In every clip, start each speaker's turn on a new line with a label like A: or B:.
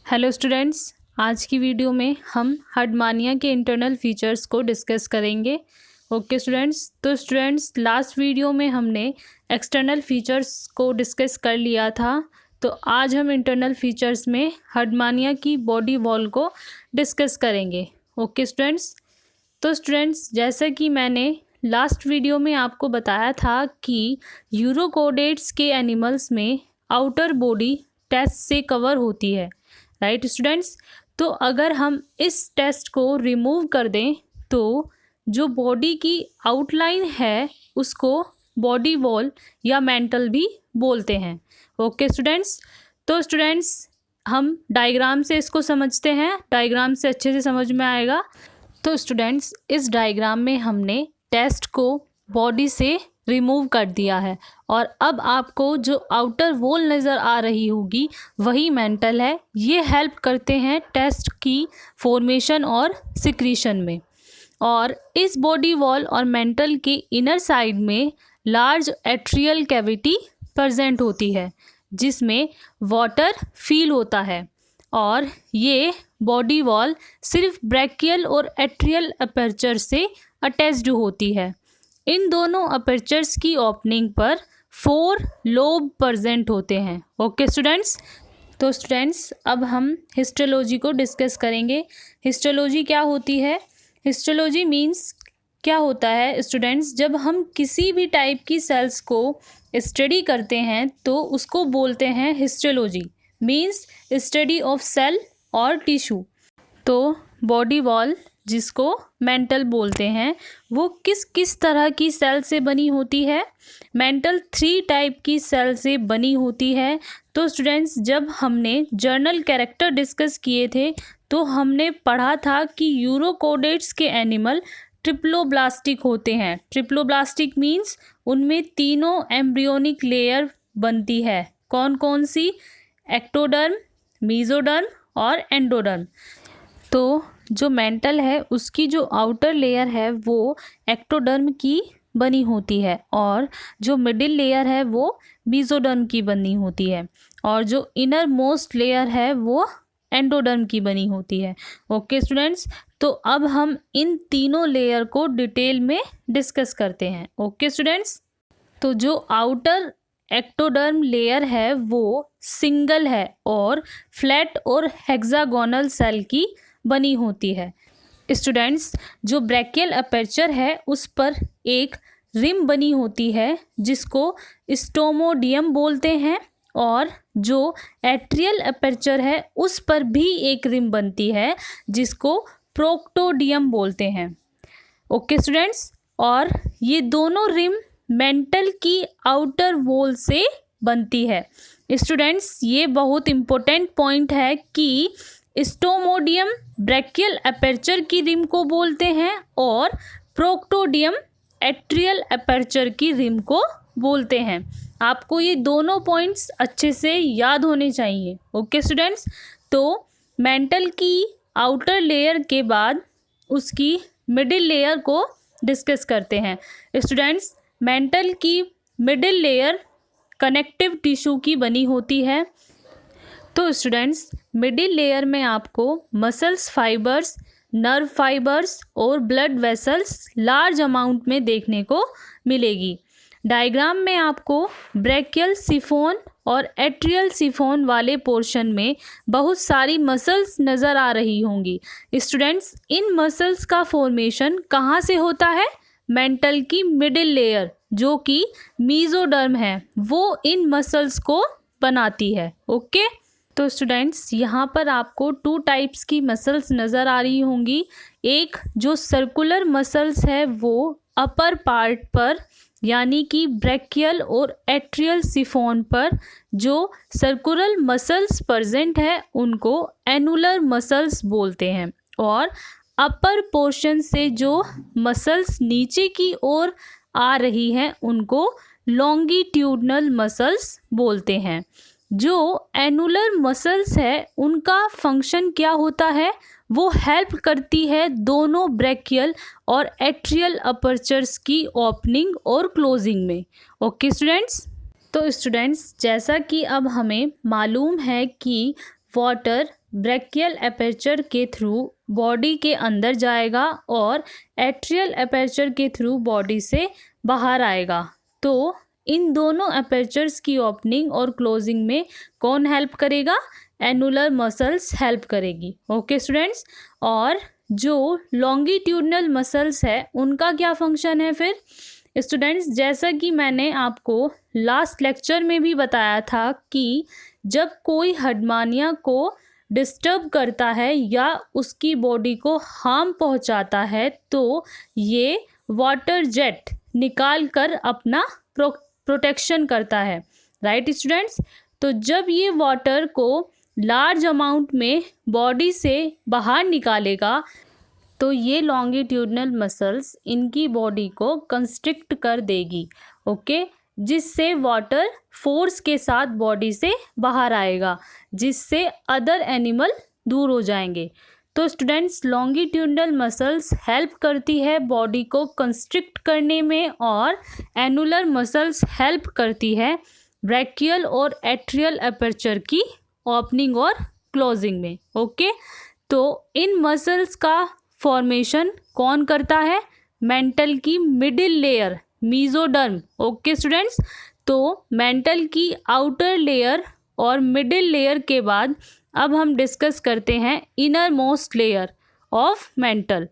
A: Hello students, आज की video में हम हार्डमानिया के इंटरनल फीचर्स को डिस्कस करेंगे। ओके स्टूडेंट्स, तो स्टूडेंट्स लास्ट वीडियो में हमने एक्सटर्नल फीचर्स को डिस्कस कर लिया था। तो आज हम इंटरनल फीचर्स में हार्डमानिया की बॉडी वॉल को डिस्कस करेंगे। ओके स्टूडेंट्स, तो स्टूडेंट्स जैसा कि मैंने लास्ट वीडियो में आपको बताया था कि यूरोकोडेट्स के एनिमल्स में आउटर बॉडी टेस्ट से कवर होती है, राइट स्टूडेंट्स। तो अगर हम इस टेस्ट को रिमूव कर दें तो जो बॉडी की आउटलाइन है उसको बॉडी वॉल या मेंटल भी बोलते हैं। ओके स्टूडेंट्स, तो स्टूडेंट्स हम डायग्राम से इसको समझते हैं, डायग्राम से अच्छे से समझ में आएगा। तो स्टूडेंट्स इस डायग्राम में हमने टेस्ट को बॉडी से रिमूव कर दिया है और अब आपको जो आउटर वॉल नज़र आ रही होगी वही मेंटल है। ये हेल्प करते हैं टेस्ट की फॉर्मेशन और सिक्रीशन में। और इस बॉडी वॉल और मेंटल के इनर साइड में लार्ज एट्रियल कैविटी प्रेजेंट होती है जिसमें वाटर फील होता है। और ये बॉडी वॉल सिर्फ ब्रैकियल और एट्रियल अपर्चर से अटैच्ड होती है। इन दोनों अपर्चर्स की ओपनिंग पर 4 लोब प्रेजेंट होते हैं। ओके स्टूडेंट्स, तो स्टूडेंट्स अब हम हिस्टोलॉजी को डिस्कस करेंगे। हिस्टोलॉजी क्या होती है? हिस्टोलॉजी मीन्स क्या होता है स्टूडेंट्स, जब हम किसी भी टाइप की सेल्स को स्टडी करते हैं तो उसको बोलते हैं histology, means study of cell और टिश्यू। तो बॉडी वॉल जिसको मेंटल बोलते हैं वो किस किस तरह की सेल से बनी होती है? मेंटल 3 टाइप की सेल से बनी होती है। तो स्टूडेंट्स जब हमने जर्नल कैरेक्टर डिस्कस किए थे तो हमने पढ़ा था कि यूरोकोडेट्स के एनिमल ट्रिप्लोब्लास्टिक होते हैं। ट्रिप्लोब्लास्टिक मीन्स उनमें तीनों एम्ब्रियोनिक लेयर बनती है। कौन कौन सी? एक्टोडर्म, मेसोडर्म और एंडोडर्म। तो जो मेंटल है उसकी जो आउटर लेयर है वो एक्टोडर्म की बनी होती है और जो मिडिल लेयर है वो मेसोडर्म की बनी होती है और जो इनर मोस्ट लेयर है वो एंडोडर्म की बनी होती है। ओके स्टूडेंट्स, तो अब हम इन तीनों लेयर को डिटेल में डिस्कस करते हैं। ओके स्टूडेंट्स, तो जो आउटर एक्टोडर्म लेयर है वो सिंगल है और फ्लैट और हेक्सागोनल सेल की बनी होती है। स्टूडेंट्स जो ब्रैकियल अपर्चर है उस पर एक रिम बनी होती है जिसको स्टोमोडियम बोलते हैं और जो एट्रियल अपर्चर है उस पर भी एक रिम बनती है जिसको प्रोक्टोडियम बोलते हैं। ओके स्टूडेंट्स, और ये दोनों रिम मेंटल की आउटर वॉल से बनती है। स्टूडेंट्स ये बहुत इम्पोर्टेंट पॉइंट है कि स्टोमोडियम ब्रैकियल अपर्चर की रिम को बोलते हैं और प्रोक्टोडियम एट्रियल अपर्चर की रिम को बोलते हैं। आपको ये दोनों पॉइंट्स अच्छे से याद होने चाहिए। ओके स्टूडेंट्स, तो मेंटल की आउटर लेयर के बाद उसकी मिडिल लेयर को डिस्कस करते हैं। स्टूडेंट्स मेंटल की मिडिल लेयर कनेक्टिव टिश्यू की बनी होती है। तो स्टूडेंट्स मिडिल लेयर में आपको मसल्स फाइबर्स, नर्व फाइबर्स और ब्लड वेसल्स लार्ज अमाउंट में देखने को मिलेगी। डायग्राम में आपको ब्रैकियल सिफोन और एट्रियल सिफोन वाले पोर्शन में बहुत सारी मसल्स नज़र आ रही होंगी। स्टूडेंट्स इन मसल्स का फॉर्मेशन कहाँ से होता है? मेंटल की मिडिल लेयर जो कि मेसोडर्म है वो इन मसल्स को बनाती है। ओके, तो स्टूडेंट्स यहाँ पर आपको 2 टाइप्स की मसल्स नज़र आ रही होंगी। एक जो सर्कुलर मसल्स है वो अपर पार्ट पर यानी कि ब्रैकियल और एट्रियल सिफोन पर जो सर्कुलर मसल्स प्रेजेंट है उनको एनुलर मसल्स बोलते हैं और अपर पोर्शन से जो मसल्स नीचे की ओर आ रही हैं उनको लॉन्गिट्यूडनल मसल्स बोलते हैं। जो एनुलर मसल्स है उनका फंक्शन क्या होता है? वो हेल्प करती है दोनों ब्रैकियल और एट्रियल अपर्चर्स की ओपनिंग और क्लोजिंग में। ओके स्टूडेंट्स, तो स्टूडेंट्स जैसा कि अब हमें मालूम है कि वाटर ब्रैकियल एपर्चर के थ्रू बॉडी के अंदर जाएगा और एट्रियल एपर्चर के थ्रू बॉडी से बाहर आएगा। तो इन दोनों एपर्चर्स की ओपनिंग और क्लोजिंग में कौन हेल्प करेगा? एनुलर मसल्स हेल्प करेगी। ओके स्टूडेंट्स, और जो लॉन्गिट्यूडनल मसल्स है उनका क्या फंक्शन है फिर? स्टूडेंट्स, जैसा कि मैंने आपको लास्ट लेक्चर में भी बताया था कि जब कोई हडमानिया को डिस्टर्ब करता है या उसकी बॉडी को हार्म पहुंचाता है तो ये वाटर जेट निकाल कर अपना प्रोटेक्शन करता है। राइट स्टूडेंट्स, तो जब ये वाटर को लार्ज अमाउंट में बॉडी से बाहर निकालेगा तो ये लॉन्गिट्यूडनल मसल्स इनकी बॉडी को कंस्ट्रिक्ट कर देगी। ओके, जिससे वाटर फोर्स के साथ बॉडी से बाहर आएगा, जिससे अदर एनिमल दूर हो जाएंगे। तो स्टूडेंट्स, लॉन्गिट्यूडनल मसल्स हेल्प करती है बॉडी को कंस्ट्रिक्ट करने में और एनुलर मसल्स हेल्प करती है ब्रैकियल और एट्रियल एपर्चर की ओपनिंग और क्लोजिंग में। ओके, तो इन मसल्स का फॉर्मेशन कौन करता है? मेंटल की middle layer mesoderm. Okay students, तो मेंटल की आउटर लेयर और मिडिल लेयर के बाद अब हम डिस्कस करते हैं inner most layer of mental.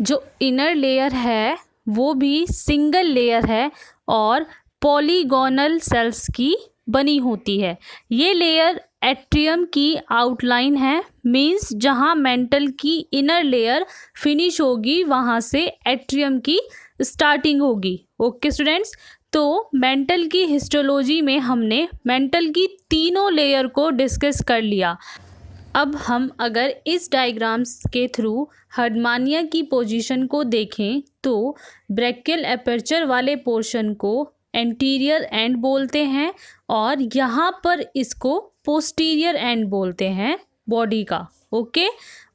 A: जो इनर लेयर है वो भी सिंगल लेयर है और पॉलीगोनल सेल्स की बनी होती है। ये लेयर एट्रियम की आउटलाइन है, मींस जहाँ मेंटल की इनर लेयर फिनिश होगी वहाँ से एट्रियम की स्टार्टिंग होगी। ओके स्टूडेंट्स, तो मेंटल की हिस्टोलॉजी में हमने मेंटल की तीनों लेयर को डिस्कस कर लिया। अब हम अगर इस डायग्राम्स के थ्रू हडमानिया की पोजीशन को देखें तो ब्रैकियल एपर्चर वाले पोर्शन को एंटीरियर एंड बोलते हैं और यहाँ पर इसको पोस्टीरियर एंड बोलते हैं बॉडी का। ओके,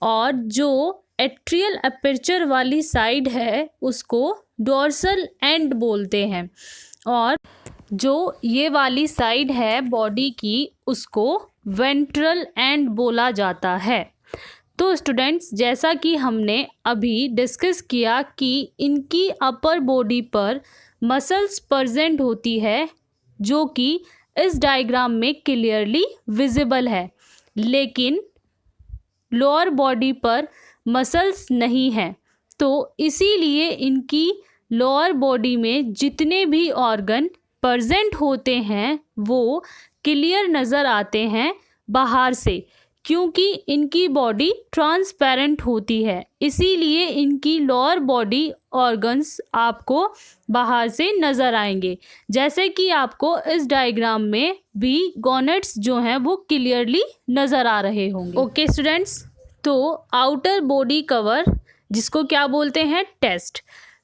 A: और जो एट्रियल एपर्चर वाली साइड है उसको डोर्सल एंड बोलते हैं और जो ये वाली साइड है बॉडी की उसको वेंट्रल एंड बोला जाता है। तो स्टूडेंट्स, जैसा कि हमने अभी डिस्कस किया कि इनकी अपर बॉडी पर मसल्स प्रेजेंट होती है जो कि इस डायग्राम में क्लियरली विजिबल है, लेकिन लोअर बॉडी पर मसल्स नहीं हैं। तो इसीलिए इनकी लोअर बॉडी में जितने भी ऑर्गन प्रेजेंट होते हैं वो क्लियर नज़र आते हैं बाहर से, क्योंकि इनकी बॉडी ट्रांसपेरेंट होती है। इसीलिए इनकी लोअर बॉडी ऑर्गन्स आपको बाहर से नज़र आएंगे, जैसे कि आपको इस डायग्राम में भी गोनेट्स जो हैं वो क्लियरली नज़र आ रहे होंगे। ओके स्टूडेंट्स, तो आउटर बॉडी कवर जिसको क्या बोलते हैं?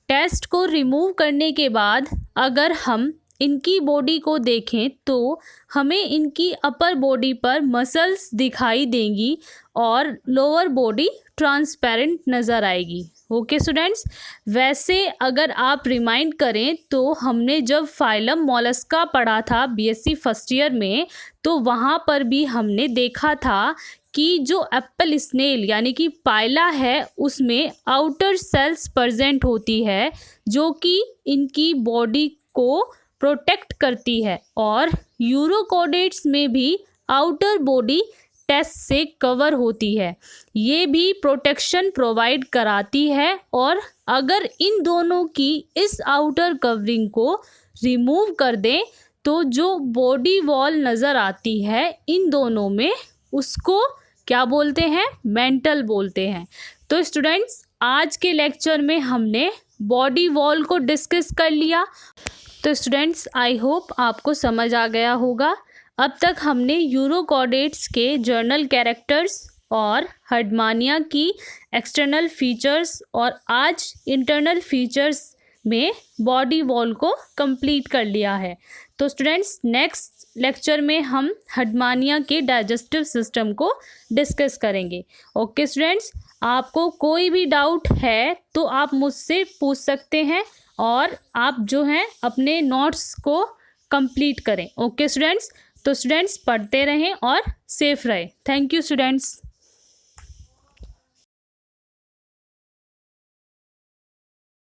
A: टेस्ट को रिमूव करने के बाद अगर हम इनकी बॉडी को देखें तो हमें इनकी अपर बॉडी पर मसल्स दिखाई देंगी और लोअर बॉडी ट्रांसपेरेंट नज़र आएगी। ओके स्टूडेंट्स, वैसे अगर आप रिमाइंड करें तो हमने जब फाइलम मोलस्का पढ़ा था बीएससी फर्स्ट ईयर में, तो वहाँ पर भी हमने देखा था कि जो एप्पल स्नेल यानी कि पायला है उसमें आउटर सेल्स प्रेजेंट होती है जो कि इनकी बॉडी को प्रोटेक्ट करती है, और यूरोकोडेट्स में भी आउटर बॉडी टेस्ट से कवर होती है, ये भी प्रोटेक्शन प्रोवाइड कराती है। और अगर इन दोनों की इस आउटर कवरिंग को रिमूव कर दें तो जो बॉडी वॉल नज़र आती है इन दोनों में उसको क्या बोलते हैं? मेंटल बोलते हैं। तो स्टूडेंट्स, आज के लेक्चर में हमने बॉडी वॉल को डिस्कस कर लिया। तो स्टूडेंट्स, आई होप आपको समझ आ गया होगा। अब तक हमने यूरोकोडेट्स के जर्नल कैरेक्टर्स और हडमानिया की एक्सटर्नल फीचर्स और आज इंटरनल फीचर्स में बॉडी वॉल को कंप्लीट कर लिया है। तो स्टूडेंट्स, नेक्स्ट लेक्चर में हम हडमानिया के डाइजेस्टिव सिस्टम को डिस्कस करेंगे। ओके स्टूडेंट्स, आपको कोई भी डाउट है तो आप मुझसे पूछ सकते हैं और आप जो हैं अपने नोट्स को कंप्लीट करें। ओके स्टूडेंट्स, तो स्टूडेंट्स पढ़ते रहें और सेफ रहें। Thank you students.